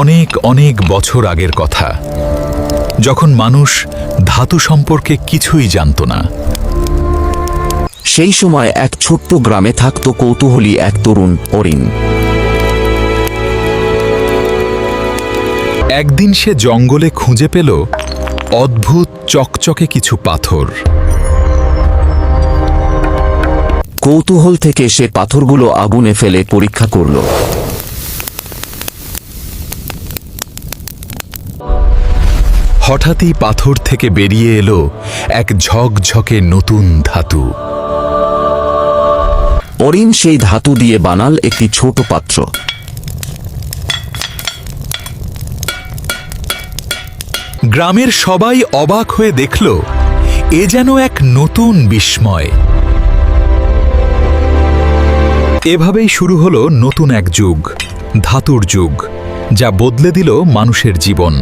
অনেক অনেক বছর আগের কথা, যখন মানুষ ধাতু সম্পর্কে কিছুই জানত না। সেই সময় এক ছোট্ট গ্রামে থাকত কৌতূহলী এক তরুণ অরিন। একদিন সে জঙ্গলে খুঁজে পেল অদ্ভুত চকচকে কিছু পাথর। কৌতূহল থেকে সে পাথরগুলো আগুনে ফেলে পরীক্ষা করল। হঠাৎই পাথর থেকে বেরিয়ে এলো এক ঝকঝকে নতুন ধাতু। অরিন সেই ধাতু দিয়ে বানাল একটি ছোট পাত্র। গ্রামের সবাই অবাক হয়ে দেখল, এ যেন এক নতুন বিস্ময়। এভাবেই শুরু হলো নতুন এক যুগ, ধাতুর যুগ, যা বদলে দিল মানুষের জীবন।